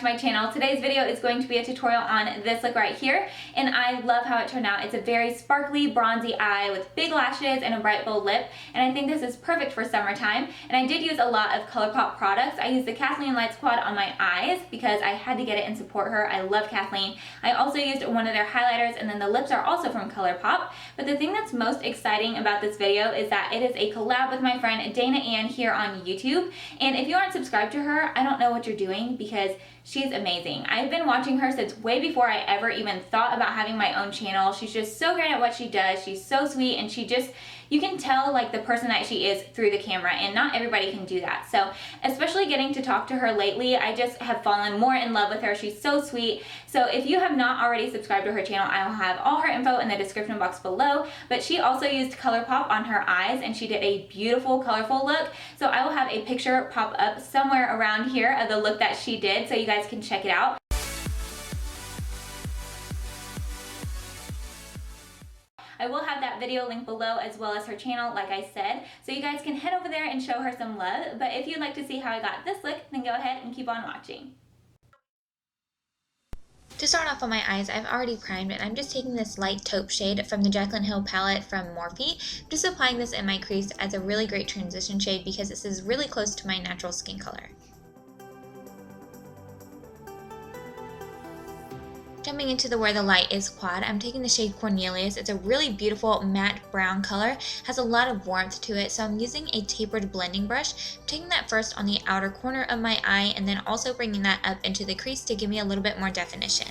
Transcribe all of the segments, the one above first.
to my channel. Today's video is going to be a tutorial on this look right here, and I love how it turned out. It's a very sparkly, bronzy eye with big lashes and a bright bold lip, and I think this is perfect for summertime. And I did use a lot of Colourpop products. I used the Kathleen Light Squad on my eyes because I had to get it and support her. I love Kathleen. I also used one of their highlighters, and then the lips are also from Colourpop. But the thing that's most exciting about this video is that it is a collab with my friend Dana Ann here on YouTube. And if you aren't subscribed to her, I don't know what you're doing because she's amazing. I've been watching her since way before I ever even thought about having my own channel. She's just so great at what she does. She's so sweet, and she just, you can tell like the person that she is through the camera, and not everybody can do that. So especially getting to talk to her lately, I just have fallen more in love with her. She's so sweet. So if you have not already subscribed to her channel, I will have all her info in the description box below. But she also used Colourpop on her eyes, and she did a beautiful, colorful look. So I will have a picture pop up somewhere around here of the look that she did, so you guys can check it out. I will have that video linked below as well as her channel, like I said, so you guys can head over there and show her some love. But if you'd like to see how I got this look, then go ahead and keep on watching. To start off on my eyes, I've already primed, and I'm just taking this light taupe shade from the Jaclyn Hill palette from Morphe. Just applying this in my crease as a really great transition shade because this is really close to my natural skin color. Jumping into the Where the Light Is quad, I'm taking the shade Cornelius. It's a really beautiful matte brown color, has a lot of warmth to it, so I'm using a tapered blending brush. I'm taking that first on the outer corner of my eye and then also bringing that up into the crease to give me a little bit more definition.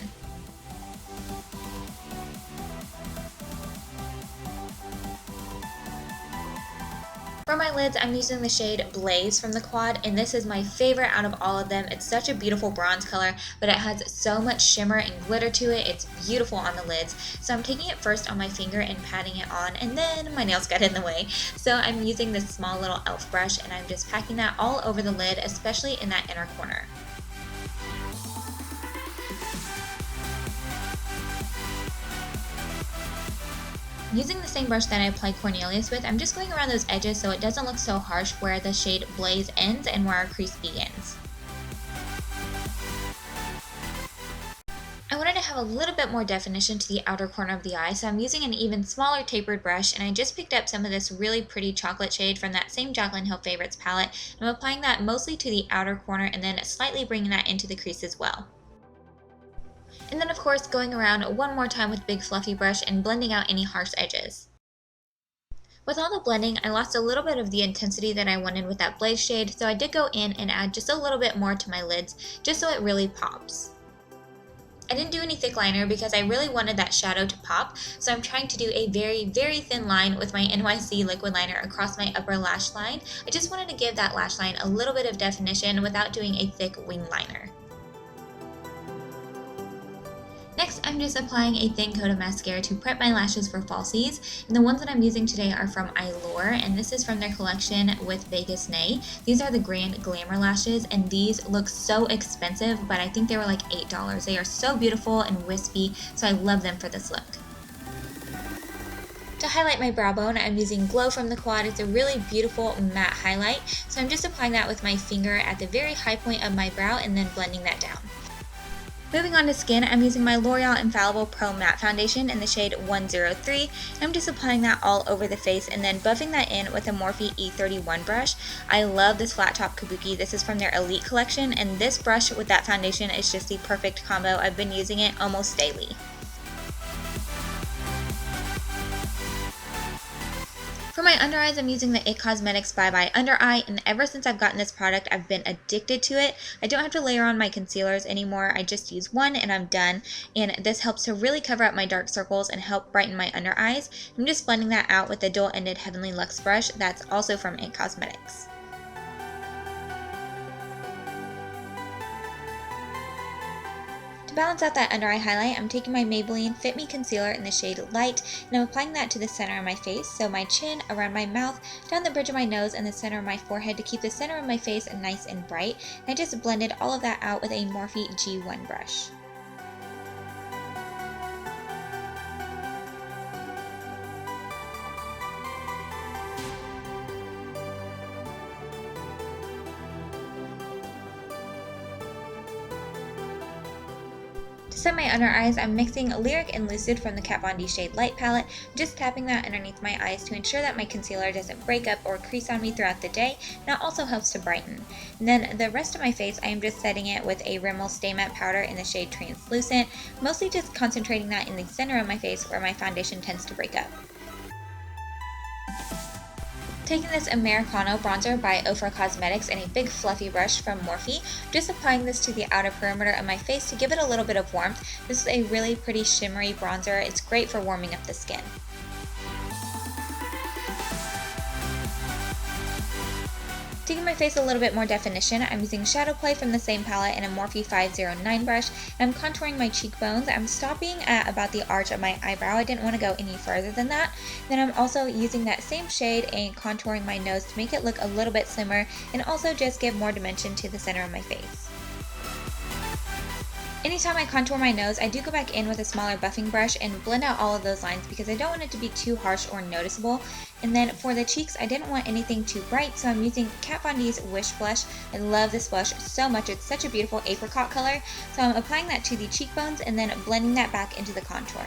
For my lids, I'm using the shade Blaze from the quad, and this is my favorite out of all of them. It's such a beautiful bronze color, but it has so much shimmer and glitter to it. It's beautiful on the lids. So I'm taking it first on my finger and patting it on, and then my nails got in the way. So I'm using this small little elf brush, and I'm just packing that all over the lid, especially in that inner corner. Using the same brush that I applied Cornelius with, I'm just going around those edges so it doesn't look so harsh where the shade Blaze ends and where our crease begins. I wanted to have a little bit more definition to the outer corner of the eye, so I'm using an even smaller tapered brush, and I just picked up some of this really pretty chocolate shade from that same Jaclyn Hill Favorites palette. I'm applying that mostly to the outer corner and then slightly bringing that into the crease as well. And then of course going around one more time with big fluffy brush and blending out any harsh edges. With all the blending, I lost a little bit of the intensity that I wanted with that Blaze shade, so I did go in and add just a little bit more to my lids, just so it really pops. I didn't do any thick liner because I really wanted that shadow to pop, so I'm trying to do a very, very thin line with my NYC Liquid Liner across my upper lash line. I just wanted to give that lash line a little bit of definition without doing a thick wing liner. Next, I'm just applying a thin coat of mascara to prep my lashes for falsies, and the ones that I'm using today are from EyeLure, and this is from their collection with Vegas Nay. These are the Grand Glamor lashes, and these look so expensive, but I think they were like $8. They are so beautiful and wispy, so I love them for this look. To highlight my brow bone, I'm using Glow from the quad. It's a really beautiful matte highlight, so I'm just applying that with my finger at the very high point of my brow and then blending that down. Moving on to skin, I'm using my L'Oreal Infallible Pro Matte Foundation in the shade 103. I'm just applying that all over the face and then buffing that in with a Morphe E31 brush. I love this flat top kabuki. This is from their Elite collection, and this brush with that foundation is just the perfect combo. I've been using it almost daily. For my under eyes, I'm using the ITCosmetics Bye Bye Undereye, and ever since I've gotten this product, I've been addicted to it. I don't have to layer on my concealers anymore. I just use one and I'm done, and this helps to really cover up my dark circles and help brighten my under eyes. I'm just blending that out with the dual-ended Heavenly Luxe brush that's also from ITCosmetics. To balance out that under eye highlight, I'm taking my Maybelline Fit Me Concealer in the shade Light, and I'm applying that to the center of my face, so my chin, around my mouth, down the bridge of my nose, and the center of my forehead to keep the center of my face nice and bright. And I just blended all of that out with a Morphe G1 brush. set my under eyes, I'm mixing Lyric and Lucid from the Kat Von D shade Light palette, just tapping that underneath my eyes to ensure that my concealer doesn't break up or crease on me throughout the day, and that also helps to brighten. And then the rest of my face, I am just setting it with a Rimmel Stay Matte powder in the shade Translucent, mostly just concentrating that in the center of my face where my foundation tends to break up. Taking this Americano bronzer by ITCosmetics in a big fluffy brush from Morphe, just applying this to the outer perimeter of my face to give it a little bit of warmth. This is a really pretty shimmery bronzer. It's great for warming up the skin. To give my face a little bit more definition, I'm using Shadow Play from the same palette in a Morphe 509 brush, and I'm contouring my cheekbones. I'm stopping at about the arch of my eyebrow. I didn't want to go any further than that. Then I'm also using that same shade and contouring my nose to make it look a little bit slimmer and also just give more dimension to the center of my face. Anytime I contour my nose, I do go back in with a smaller buffing brush and blend out all of those lines because I don't want it to be too harsh or noticeable. And then for the cheeks, I didn't want anything too bright, so I'm using Kat Von D's Wish Blush. I love this blush so much. It's such a beautiful apricot color. So I'm applying that to the cheekbones and then blending that back into the contour.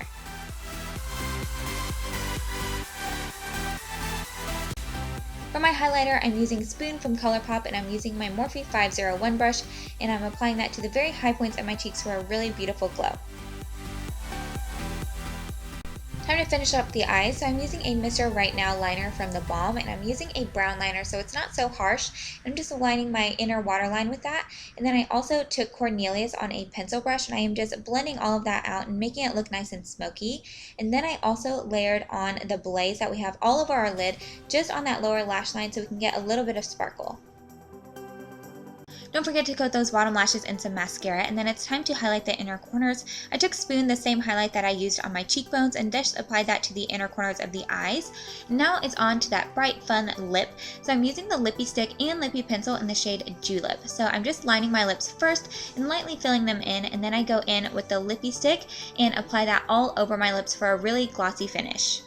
For my highlighter, I'm using Spoon from Colourpop, and I'm using my Morphe 501 brush, and I'm applying that to the very high points of my cheeks for a really beautiful glow. Time to finish up the eyes, so I'm using a Mr. Right Now liner from the Balm, and I'm using a brown liner so it's not so harsh. I'm just lining my inner waterline with that, and then I also took Cornelius on a pencil brush, and I am just blending all of that out and making it look nice and smoky. And then I also layered on the Blaze that we have all over our lid, just on that lower lash line so we can get a little bit of sparkle. Don't forget to coat those bottom lashes in some mascara, and then it's time to highlight the inner corners. I took Spoon, the same highlight that I used on my cheekbones, and just applied that to the inner corners of the eyes. Now it's on to that bright, fun lip. So I'm using the lippy stick and lippy pencil in the shade Julep. So I'm just lining my lips first and lightly filling them in, and then I go in with the lippy stick and apply that all over my lips for a really glossy finish.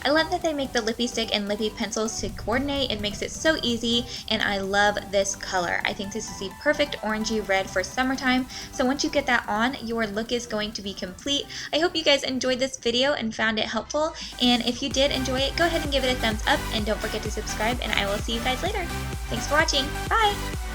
I love that they make the lippy stick and lippy pencils to coordinate. It makes it so easy, and I love this color. I think this is the perfect orangey red for summertime, so once you get that on, your look is going to be complete. I hope you guys enjoyed this video and found it helpful, and if you did enjoy it, go ahead and give it a thumbs up, and don't forget to subscribe, and I will see you guys later. Thanks for watching. Bye!